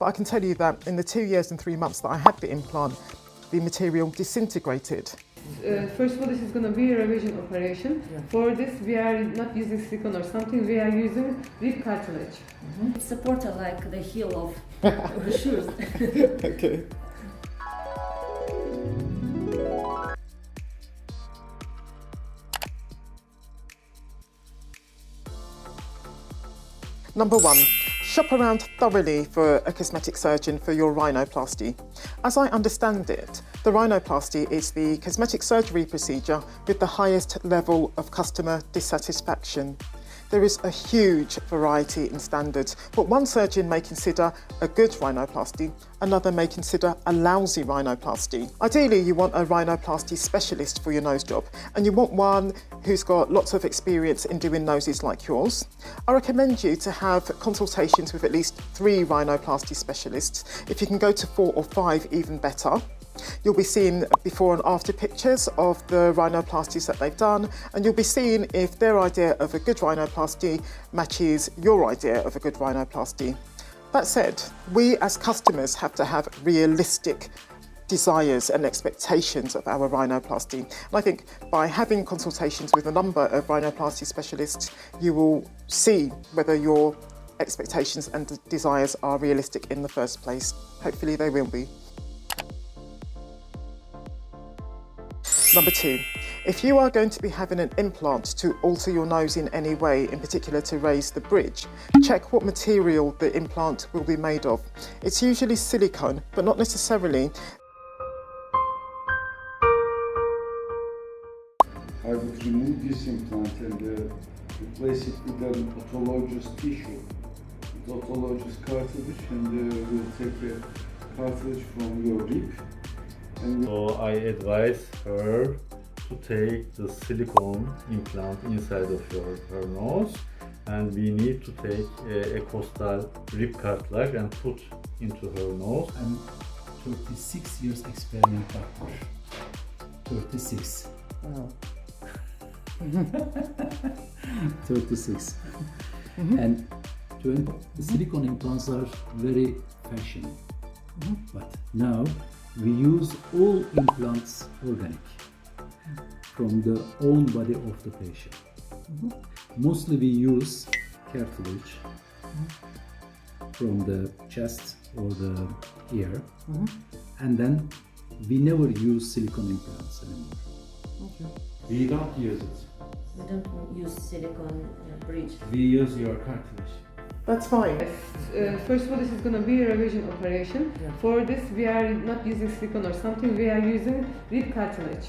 But I can tell you that in the 2 years and 3 months that I had the implant, the material disintegrated. First of all, this is going to be a revision operation. Yeah. For this, we are not using silicone or something, we are using rib cartilage. It's supported like the heel of the shoes. Okay. Number 1. Shop around thoroughly for a cosmetic surgeon for your rhinoplasty. As I understand it, the rhinoplasty is the cosmetic surgery procedure with the highest level of customer dissatisfaction. There is a huge variety in standards. What one surgeon may consider a good rhinoplasty, another may consider a lousy rhinoplasty. Ideally, you want a rhinoplasty specialist for your nose job, and you want one who's got lots of experience in doing noses like yours. I recommend you to have consultations with at least 3 rhinoplasty specialists. If you can go to 4 or 5, even better. You'll be seeing before and after pictures of the rhinoplasties that they've done, and you'll be seeing if their idea of a good rhinoplasty matches your idea of a good rhinoplasty. That said, we as customers have to have realistic desires and expectations of our rhinoplasty. And I think by having consultations with a number of rhinoplasty specialists, you will see whether your expectations and desires are realistic in the first place. Hopefully they will be. Number 2, if you are going to be having an implant to alter your nose in any way, in particular to raise the bridge, check what material the implant will be made of. It's usually silicone, but not necessarily. I would remove this implant and replace it with an autologous tissue, with autologous cartilage, and we'll take the cartilage from your rib. So I advise her to take the silicone implant inside of her nose, and we need to take a costal rib cartilage and put into her nose. I'm 36 years experienced doctor. 36. Wow. 36. And the silicone implants are very fashion. But now we use all implants organic from the own body of the patient. Mostly we use cartilage from the chest or the ear, and then we never use silicone implants anymore. Okay. We don't use it. We don't use silicone bridge. We use your cartilage. That's fine. First of all, this is going to be a revision operation. Yeah. For this, we are not using silicone or something, we are using rib cartilage.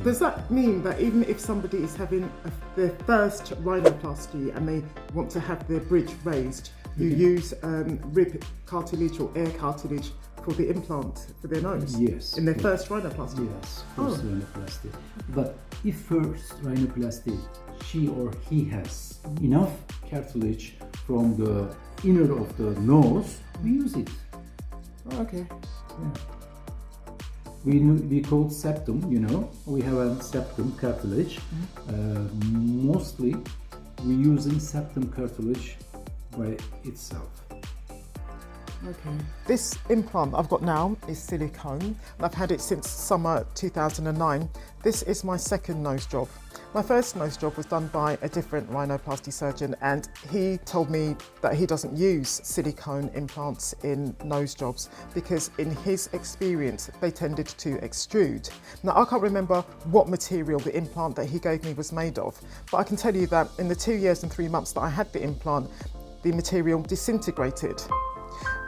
Does that mean that even if somebody is having their first rhinoplasty and they want to have their bridge raised, you use rib cartilage or air cartilage for the implant for their nose? Yes. In their first rhinoplasty? Yes, first rhinoplasty. But if first rhinoplasty, she or he has enough cartilage from the inner of the nose, we use it. Oh, okay. Yeah. We call septum, you know, we have a septum cartilage. Mostly we using septum cartilage by itself. Okay. This implant I've got now is silicone, and I've had it since summer 2009. This is my second nose job. My first nose job was done by a different rhinoplasty surgeon, and he told me that he doesn't use silicone implants in nose jobs because in his experience they tended to extrude. Now I can't remember what material the implant that he gave me was made of, but I can tell you that in the 2 years and 3 months that I had the implant, the material disintegrated.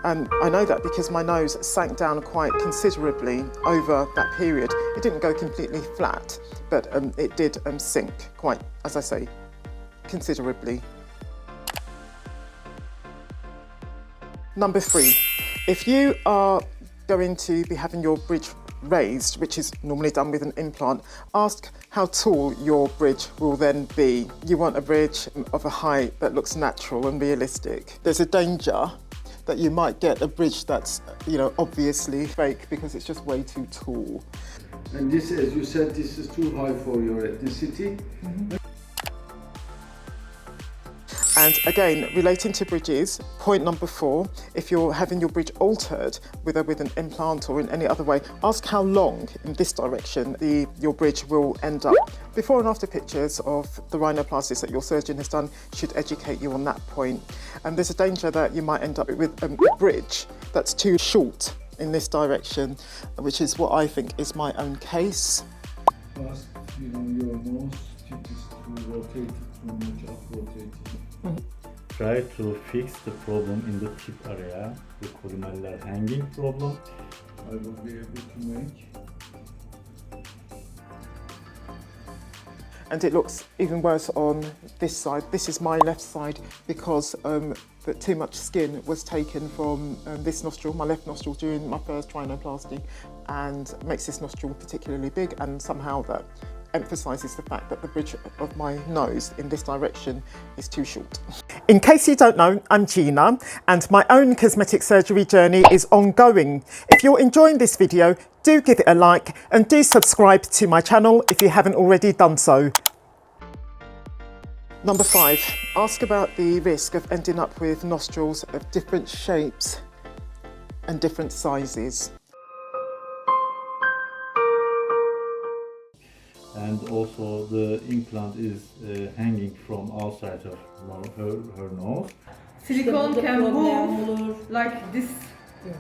And I know that because my nose sank down quite considerably over that period. It didn't go completely flat, but it did sink quite, as I say, considerably. Number 3, if you are going to be having your bridge raised, which is normally done with an implant, ask how tall your bridge will then be. You want a bridge of a height that looks natural and realistic. There's a danger that you might get a bridge that's, you know, obviously fake because it's just way too tall. And this, as you said, this is too high for your ethnicity. And again, relating to bridges, point number 4, if you're having your bridge altered, whether with an implant or in any other way, ask how long in this direction your bridge will end up. Before and after pictures of the rhinoplasties that your surgeon has done should educate you on that point. And there's a danger that you might end up with a bridge that's too short in this direction, which is what I think is my own case. Ask, your nose tip is too rotated, too much up rotated. Try to fix the problem in the tip area, the columellar hanging problem. I will be able to make. And it looks even worse on this side. This is my left side because too much skin was taken from this nostril, my left nostril, during my first rhinoplasty, and makes this nostril particularly big, and somehow that emphasises the fact that the bridge of my nose in this direction is too short. In case you don't know, I'm Gina, and my own cosmetic surgery journey is ongoing. If you're enjoying this video, do give it a like and do subscribe to my channel if you haven't already done so. Number 5, ask about the risk of ending up with nostrils of different shapes and different sizes. And also the implant is hanging from outside of her nose. Silicone İşte can problem move olur. like this.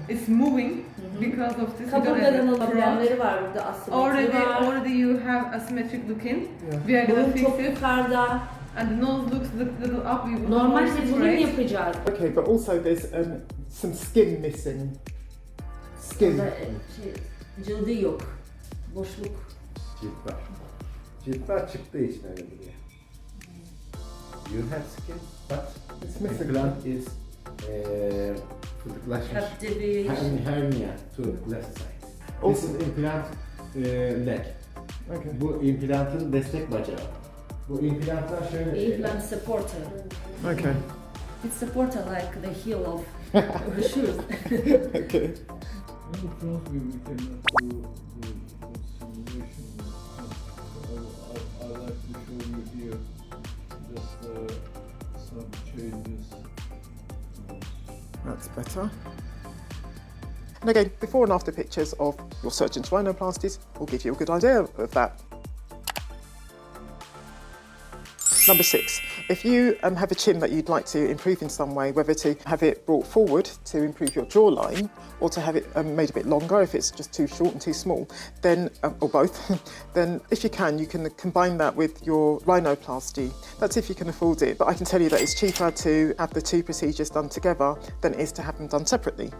It's moving because of this. Kaburgadan problemleri var burada, asimetri var. Already you have asymmetric looking. We are gonna Burun fix çok it. yukarıda. And the nose looks little up. You Normalde bunu yapacağız. Okay, but also there's some skin missing. Skin. Burada cildi yok. Boşluk. Cilt var. Cilt var çıktığı için öyle duruyor. You have skin, but It's missing. implant is fıtıklaşmış. Kalpte bir Hernia to left side. This Also- is implant leg. Okay. Bu implantın destek bacağı. Bu implantlar şöyle şeyler. implant supporter. Okay. It's supporter like the heel of shoes. Okay. In front we cannot do simulation. I like to show you here just some changes. That's better. And again, before and after pictures of your surgeon's rhinoplasties will give you a good idea of that. Number 6, if you have a chin that you'd like to improve in some way, whether to have it brought forward to improve your jawline or to have it made a bit longer if it's just too short and too small, then, or both, then if you can combine that with your rhinoplasty. That's if you can afford it, but I can tell you that it's cheaper to have the 2 procedures done together than it is to have them done separately.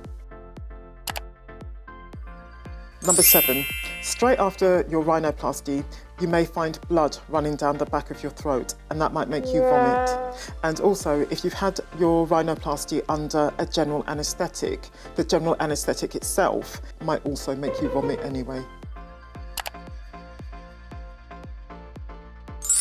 Number 7, straight after your rhinoplasty, you may find blood running down the back of your throat, and that might make you vomit. And also, if you've had your rhinoplasty under a general anaesthetic, the general anaesthetic itself might also make you vomit anyway.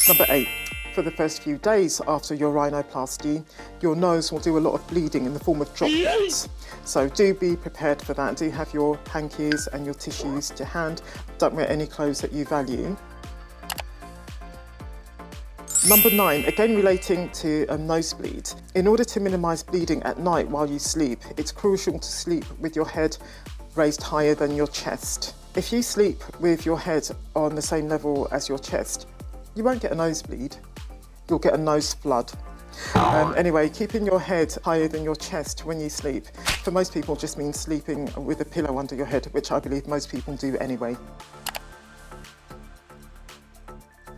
Number 8, for the first few days after your rhinoplasty, your nose will do a lot of bleeding in the form of droplets. So do be prepared for that. Do have your hankies and your tissues to hand. Don't wear any clothes that you value. Number 9, again relating to a nosebleed. In order to minimise bleeding at night while you sleep, it's crucial to sleep with your head raised higher than your chest. If you sleep with your head on the same level as your chest, you won't get a nosebleed, you'll get a nose flood. Anyway, keeping your head higher than your chest when you sleep, for most people just means sleeping with a pillow under your head, which I believe most people do anyway.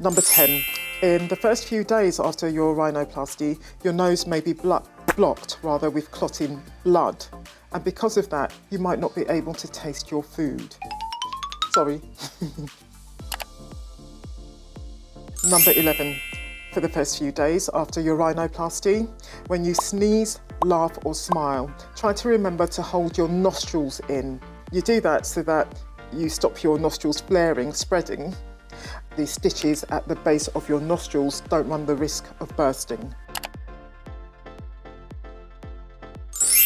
Number 10, in the first few days after your rhinoplasty, your nose may be blocked with clotting blood. And because of that, you might not be able to taste your food. Sorry. Number 11, for the first few days after your rhinoplasty, when you sneeze, laugh or smile, try to remember to hold your nostrils in. You do that so that you stop your nostrils flaring, spreading. The stitches at the base of your nostrils don't run the risk of bursting.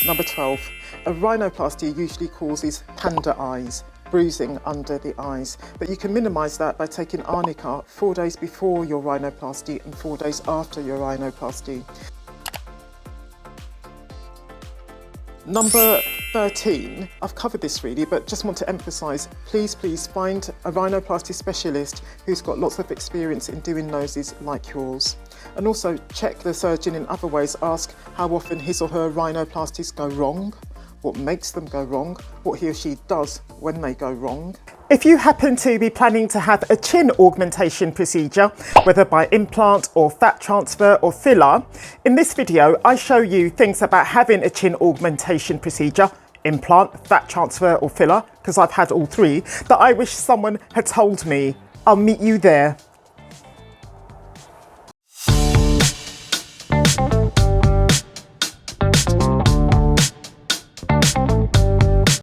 Number 12, a rhinoplasty usually causes panda eyes, bruising under the eyes, but you can minimise that by taking arnica 4 days before your rhinoplasty and 4 days after your rhinoplasty. Number 13, I've covered this really, but just want to emphasise, please find a rhinoplasty specialist who's got lots of experience in doing noses like yours. And also check the surgeon in other ways, ask how often his or her rhinoplasties go wrong, what makes them go wrong, what he or she does when they go wrong. If you happen to be planning to have a chin augmentation procedure, whether by implant or fat transfer or filler, in this video I show you things about having a chin augmentation procedure, implant, fat transfer or filler, because I've had all three, that I wish someone had told me. I'll meet you there.